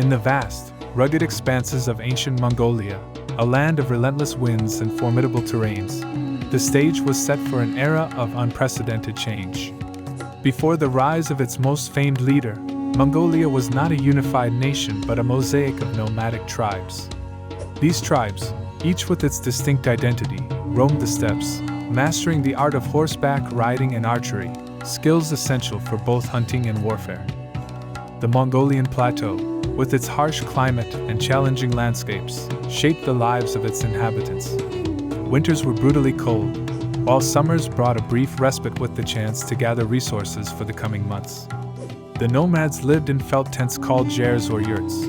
In the vast, rugged expanses of ancient Mongolia, a land of relentless winds and formidable terrains, the stage was set for an era of unprecedented change. Before the rise of its most famed leader, Mongolia was not a unified nation but a mosaic of nomadic tribes. These tribes, each with its distinct identity, roamed the steppes, mastering the art of horseback riding and archery, skills essential for both hunting and warfare. The Mongolian plateau, with its harsh climate and challenging landscapes, shaped the lives of its inhabitants. Winters were brutally cold, while summers brought a brief respite with the chance to gather resources for the coming months. The nomads lived in felt tents called jars or yurts,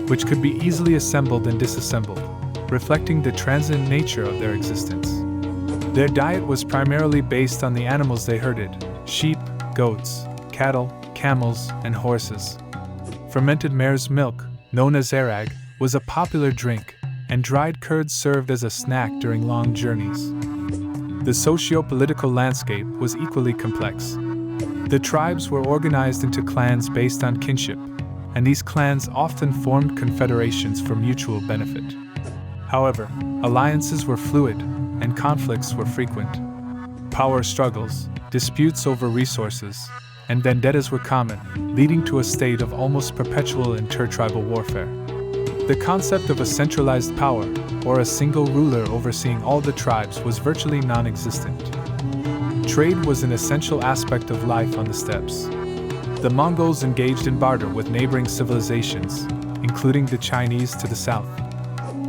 which could be easily assembled and disassembled, reflecting the transient nature of their existence. Their diet was primarily based on the animals they herded: sheep, goats, cattle, camels, and horses. Fermented mare's milk, known as arag, was a popular drink, and dried curds served as a snack during long journeys. The socio-political landscape was equally complex. The tribes were organized into clans based on kinship, and these clans often formed confederations for mutual benefit. However, alliances were fluid, and conflicts were frequent. Power struggles, disputes over resources, and vendettas were common, leading to a state of almost perpetual intertribal warfare. The concept of a centralized power, or a single ruler overseeing all the tribes, was virtually non-existent. Trade was an essential aspect of life on the steppes. The Mongols engaged in barter with neighboring civilizations, including the Chinese to the south.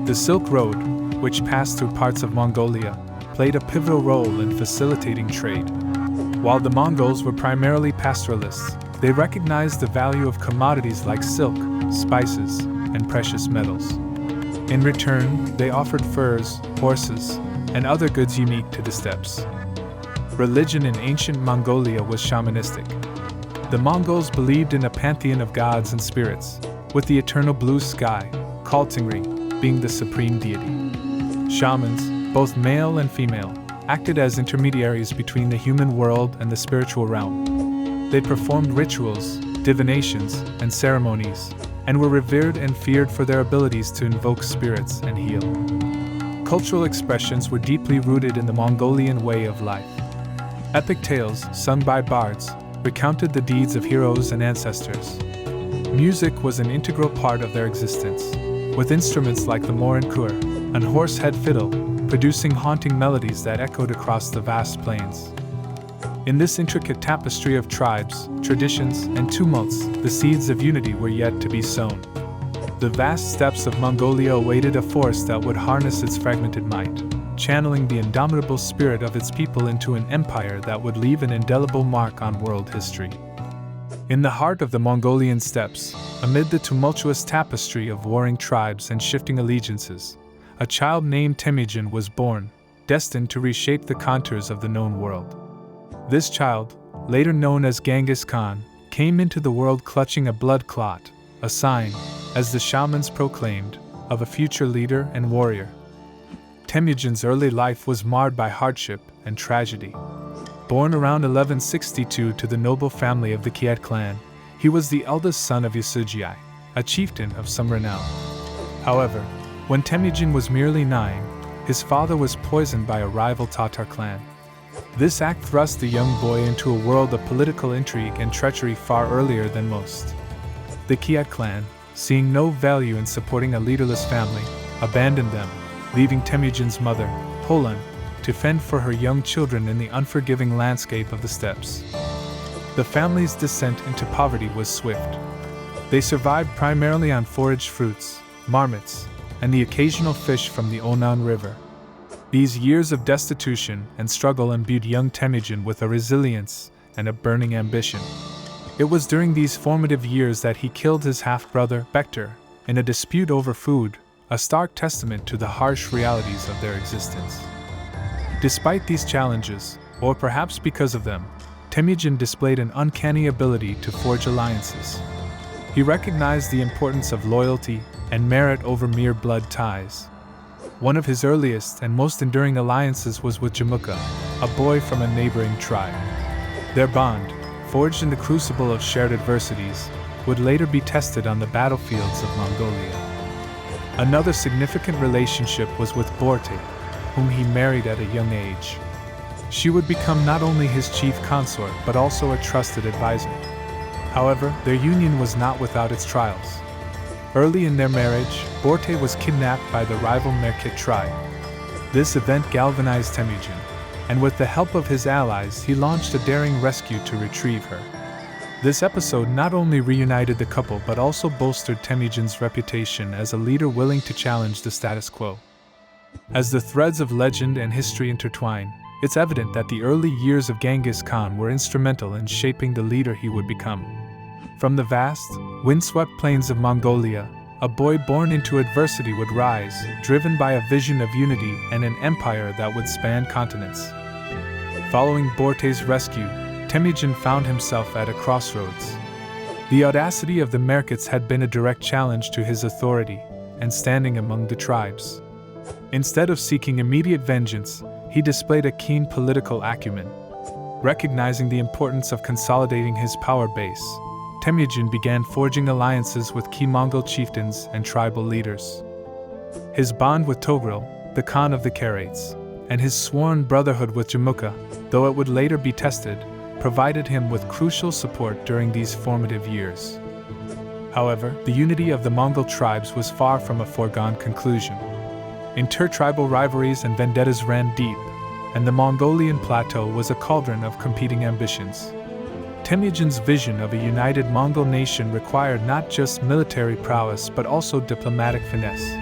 The Silk Road, which passed through parts of Mongolia, played a pivotal role in facilitating trade. While the Mongols were primarily pastoralists, they recognized the value of commodities like silk, spices, and precious metals. In return, they offered furs, horses, and other goods unique to the steppes. Religion in ancient Mongolia was shamanistic. The Mongols believed in a pantheon of gods and spirits, with the eternal blue sky, called Tingri, being the supreme deity. Shamans, both male and female, acted as intermediaries between the human world and the spiritual realm. They performed rituals, divinations, and ceremonies, and were revered and feared for their abilities to invoke spirits and heal. Cultural expressions were deeply rooted in the Mongolian way of life. Epic tales, sung by bards, recounted the deeds of heroes and ancestors. Music was an integral part of their existence, with instruments like the morinkur, an horse-head fiddle, producing haunting melodies that echoed across the vast plains. In this intricate tapestry of tribes, traditions, and tumults, the seeds of unity were yet to be sown. The vast steppes of Mongolia awaited a force that would harness its fragmented might, channeling the indomitable spirit of its people into an empire that would leave an indelible mark on world history. In the heart of the Mongolian steppes, amid the tumultuous tapestry of warring tribes and shifting allegiances, a child named Temujin was born, destined to reshape the contours of the known world. This child, later known as Genghis Khan, came into the world clutching a blood clot, a sign, as the shamans proclaimed, of a future leader and warrior. Temujin's early life was marred by hardship and tragedy. Born around 1162 to the noble family of the Kiet clan, he was the eldest son of Yasujai, a chieftain of some renown. However, when Temujin was merely 9, his father was poisoned by a rival Tatar clan. This act thrust the young boy into a world of political intrigue and treachery far earlier than most. The Kiet clan, seeing no value in supporting a leaderless family, abandoned them, leaving Temujin's mother, Polan, to fend for her young children in the unforgiving landscape of the steppes. The family's descent into poverty was swift. They survived primarily on foraged fruits, marmots, and the occasional fish from the Onan River. These years of destitution and struggle imbued young Temujin with a resilience and a burning ambition. It was during these formative years that he killed his half-brother, Bektar, in a dispute over food, a stark testament to the harsh realities of their existence. Despite these challenges, or perhaps because of them, Temujin displayed an uncanny ability to forge alliances. He recognized the importance of loyalty and merit over mere blood ties. One of his earliest and most enduring alliances was with Jamuka, a boy from a neighboring tribe. Their bond, forged in the crucible of shared adversities, would later be tested on the battlefields of Mongolia. Another significant relationship was with Borte, whom he married at a young age. She would become not only his chief consort but also a trusted advisor. However, their union was not without its trials. Early in their marriage, Borte was kidnapped by the rival Merkit tribe. This event galvanized Temujin, and with the help of his allies, he launched a daring rescue to retrieve her. This episode not only reunited the couple but also bolstered Temujin's reputation as a leader willing to challenge the status quo. As the threads of legend and history intertwine, it's evident that the early years of Genghis Khan were instrumental in shaping the leader he would become. From the vast, windswept plains of Mongolia, a boy born into adversity would rise, driven by a vision of unity and an empire that would span continents. Following Borte's rescue, Temujin found himself at a crossroads. The audacity of the Merkits had been a direct challenge to his authority and standing among the tribes. Instead of seeking immediate vengeance, he displayed a keen political acumen. Recognizing the importance of consolidating his power base, Temujin began forging alliances with key Mongol chieftains and tribal leaders. His bond with Togrul, the Khan of the Karates, and his sworn brotherhood with Jamukha, though it would later be tested, provided him with crucial support during these formative years. However, the unity of the Mongol tribes was far from a foregone conclusion. Intertribal rivalries and vendettas ran deep, and the Mongolian plateau was a cauldron of competing ambitions. Temujin's vision of a united Mongol nation required not just military prowess but also diplomatic finesse.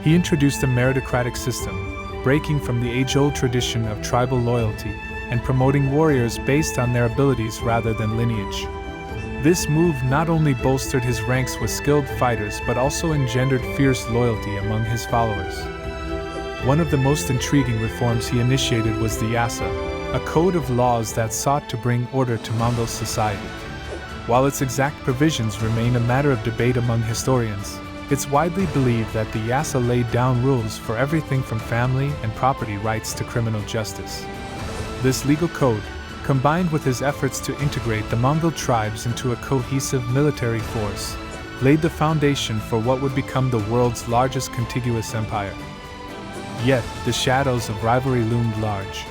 He introduced a meritocratic system, breaking from the age-old tradition of tribal loyalty and promoting warriors based on their abilities rather than lineage. This move not only bolstered his ranks with skilled fighters but also engendered fierce loyalty among his followers. One of the most intriguing reforms he initiated was the Yasa, a code of laws that sought to bring order to Mongol society. While its exact provisions remain a matter of debate among historians, it's widely believed that the Yasa laid down rules for everything from family and property rights to criminal justice. This legal code, combined with his efforts to integrate the Mongol tribes into a cohesive military force, laid the foundation for what would become the world's largest contiguous empire. Yet, the shadows of rivalry loomed large.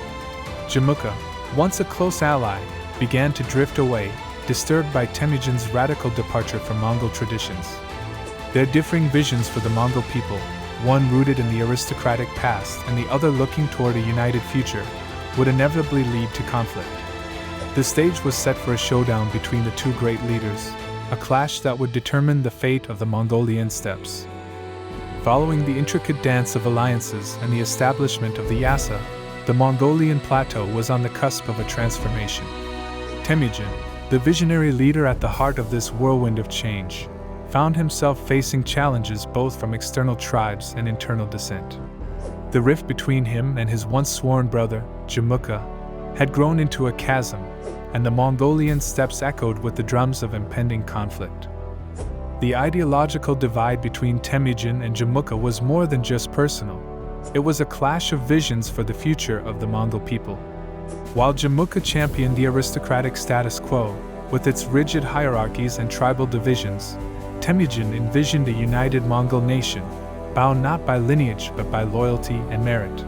Jamukha, once a close ally, began to drift away, disturbed by Temujin's radical departure from Mongol traditions. Their differing visions for the Mongol people, one rooted in the aristocratic past and the other looking toward a united future, would inevitably lead to conflict. The stage was set for a showdown between the two great leaders, a clash that would determine the fate of the Mongolian steppes. Following the intricate dance of alliances and the establishment of the Yasa, the Mongolian plateau was on the cusp of a transformation. Temujin, the visionary leader at the heart of this whirlwind of change, found himself facing challenges both from external tribes and internal dissent. The rift between him and his once sworn brother, Jamukha, had grown into a chasm, and the Mongolian steppes echoed with the drums of impending conflict. The ideological divide between Temujin and Jamukha was more than just personal. It was a clash of visions for the future of the Mongol people. While Jamukha championed the aristocratic status quo, with its rigid hierarchies and tribal divisions, Temujin envisioned a united Mongol nation, bound not by lineage but by loyalty and merit.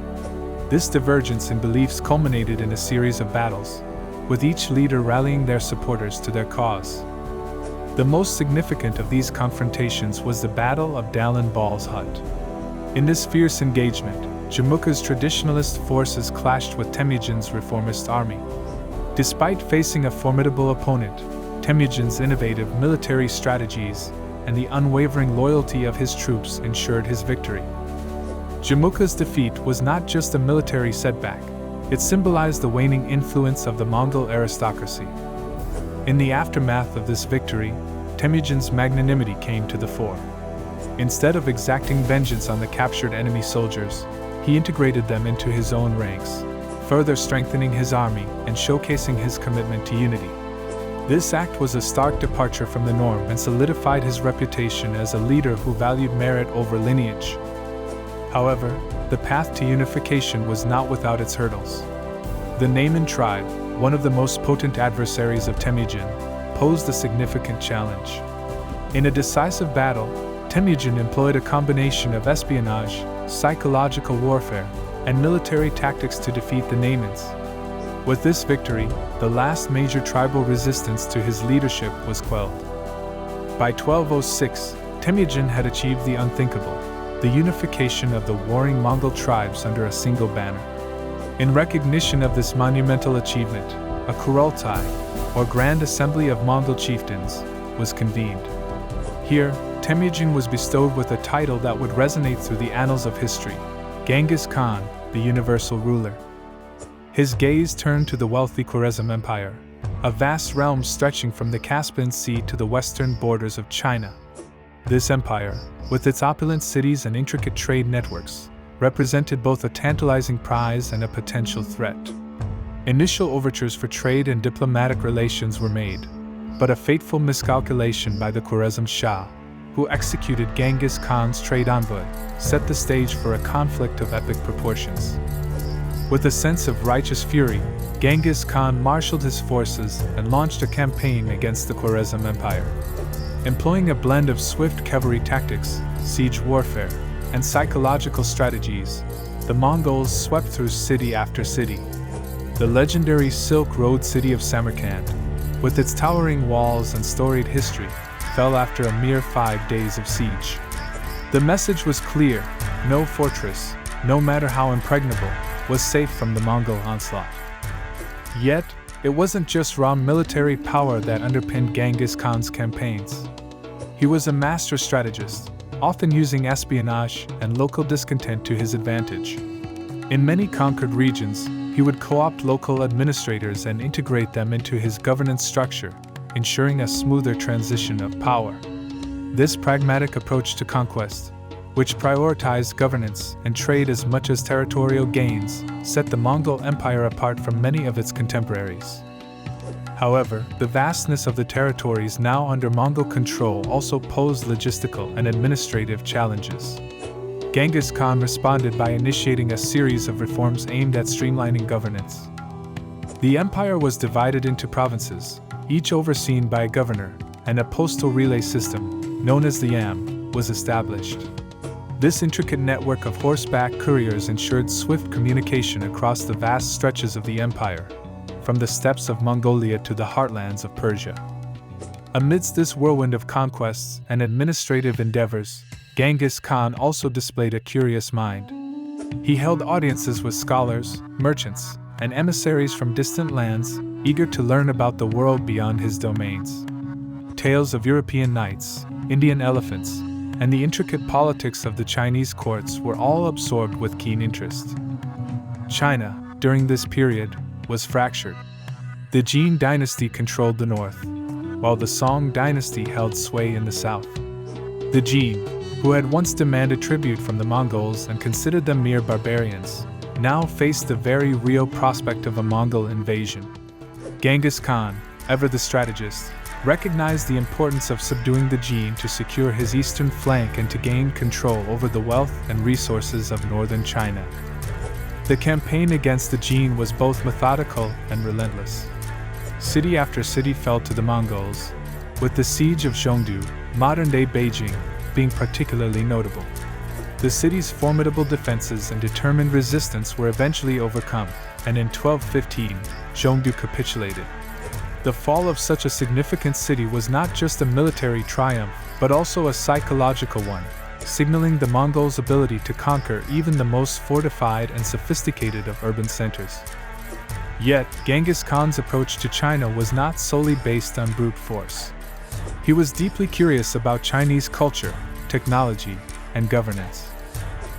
This divergence in beliefs culminated in a series of battles, with each leader rallying their supporters to their cause. The most significant of these confrontations was the Battle of Dallin Bal's Hut. In this fierce engagement, Jamukha's traditionalist forces clashed with Temujin's reformist army. Despite facing a formidable opponent, Temujin's innovative military strategies and the unwavering loyalty of his troops ensured his victory. Jamukha's defeat was not just a military setback, it symbolized the waning influence of the Mongol aristocracy. In the aftermath of this victory, Temujin's magnanimity came to the fore. Instead of exacting vengeance on the captured enemy soldiers, he integrated them into his own ranks, further strengthening his army and showcasing his commitment to unity. This act was a stark departure from the norm and solidified his reputation as a leader who valued merit over lineage. However, the path to unification was not without its hurdles. The Naiman tribe, one of the most potent adversaries of Temujin, posed a significant challenge. In a decisive battle, Temujin employed a combination of espionage, psychological warfare, and military tactics to defeat the Naimans. With this victory, the last major tribal resistance to his leadership was quelled. By 1206, Temujin had achieved the unthinkable, the unification of the warring Mongol tribes under a single banner. In recognition of this monumental achievement, a Kurultai, or Grand Assembly of Mongol Chieftains, was convened. Here, Temujin was bestowed with a title that would resonate through the annals of history: Genghis Khan, the universal ruler. His gaze turned to the wealthy Khwarezm Empire, a vast realm stretching from the Caspian Sea to the western borders of China. This empire, with its opulent cities and intricate trade networks, represented both a tantalizing prize and a potential threat. Initial overtures for trade and diplomatic relations were made, but a fateful miscalculation by the Khwarezm Shah, who executed Genghis Khan's trade envoy, set the stage for a conflict of epic proportions. With a sense of righteous fury, Genghis Khan marshaled his forces and launched a campaign against the Khwarezm Empire. Employing a blend of swift cavalry tactics, siege warfare, and psychological strategies, the Mongols swept through city after city. The legendary Silk Road city of Samarkand, with its towering walls and storied history, fell after a mere 5 days of siege. The message was clear: no fortress, no matter how impregnable, was safe from the Mongol onslaught. Yet, it wasn't just raw military power that underpinned Genghis Khan's campaigns. He was a master strategist, often using espionage and local discontent to his advantage. In many conquered regions, he would co-opt local administrators and integrate them into his governance structure, ensuring a smoother transition of power. This pragmatic approach to conquest, which prioritized governance and trade as much as territorial gains, set the Mongol Empire apart from many of its contemporaries. However, the vastness of the territories now under Mongol control also posed logistical and administrative challenges. Genghis Khan responded by initiating a series of reforms aimed at streamlining governance. The empire was divided into provinces, each overseen by a governor, and a postal relay system, known as the Yam, was established. This intricate network of horseback couriers ensured swift communication across the vast stretches of the empire, from the steppes of Mongolia to the heartlands of Persia. Amidst this whirlwind of conquests and administrative endeavors, Genghis Khan also displayed a curious mind. He held audiences with scholars, merchants, and emissaries from distant lands, eager to learn about the world beyond his domains. Tales of European knights, Indian elephants, and the intricate politics of the Chinese courts were all absorbed with keen interest. China, during this period, was fractured. The Jin dynasty controlled the north, while the Song dynasty held sway in the south. The Jin, who had once demanded tribute from the Mongols and considered them mere barbarians, now faced the very real prospect of a Mongol invasion. Genghis Khan, ever the strategist, recognized the importance of subduing the Jin to secure his eastern flank and to gain control over the wealth and resources of northern China. The campaign against the Jin was both methodical and relentless. City after city fell to the Mongols, with the siege of Zhongdu, modern-day Beijing, being particularly notable. The city's formidable defenses and determined resistance were eventually overcome, and in 1215, Zhongdu capitulated. The fall of such a significant city was not just a military triumph, but also a psychological one, signaling the Mongols' ability to conquer even the most fortified and sophisticated of urban centers. Yet, Genghis Khan's approach to China was not solely based on brute force. He was deeply curious about Chinese culture, technology, and governance.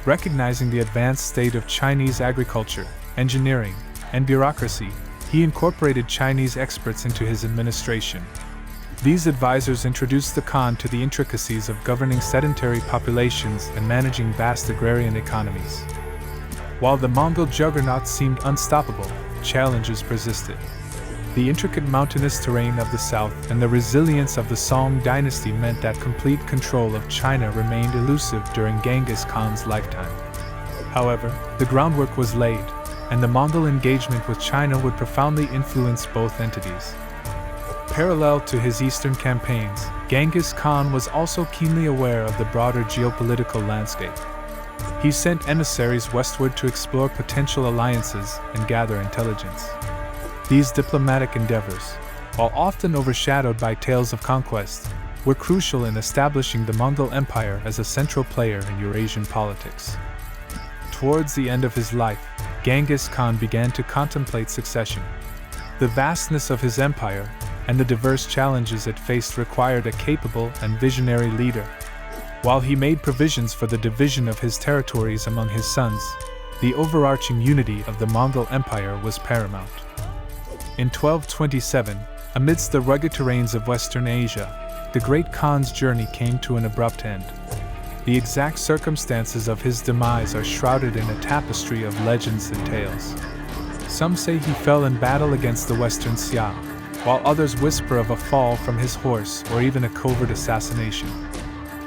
Recognizing the advanced state of Chinese agriculture, engineering, and bureaucracy, he incorporated Chinese experts into his administration. These advisors introduced the Khan to the intricacies of governing sedentary populations and managing vast agrarian economies. While the Mongol juggernaut seemed unstoppable, challenges persisted. The intricate mountainous terrain of the south and the resilience of the Song dynasty meant that complete control of China remained elusive during Genghis Khan's lifetime. However, the groundwork was laid, and the Mongol engagement with China would profoundly influence both entities. Parallel to his eastern campaigns, Genghis Khan was also keenly aware of the broader geopolitical landscape. He sent emissaries westward to explore potential alliances and gather intelligence. These diplomatic endeavors, while often overshadowed by tales of conquest, were crucial in establishing the Mongol Empire as a central player in Eurasian politics. Towards the end of his life, Genghis Khan began to contemplate succession. The vastness of his empire and the diverse challenges it faced required a capable and visionary leader. While he made provisions for the division of his territories among his sons, the overarching unity of the Mongol Empire was paramount. In 1227, amidst the rugged terrains of Western Asia, the great Khan's journey came to an abrupt end. The exact circumstances of his demise are shrouded in a tapestry of legends and tales. Some say he fell in battle against the Western Xia, while others whisper of a fall from his horse or even a covert assassination.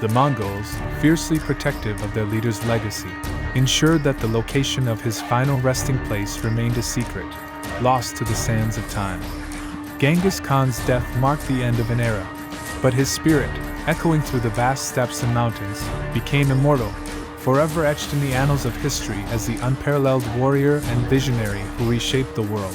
The Mongols, fiercely protective of their leader's legacy, ensured that the location of his final resting place remained a secret, lost to the sands of time. Genghis Khan's death marked the end of an era, but his spirit, echoing through the vast steppes and mountains, became immortal, forever etched in the annals of history as the unparalleled warrior and visionary who reshaped the world.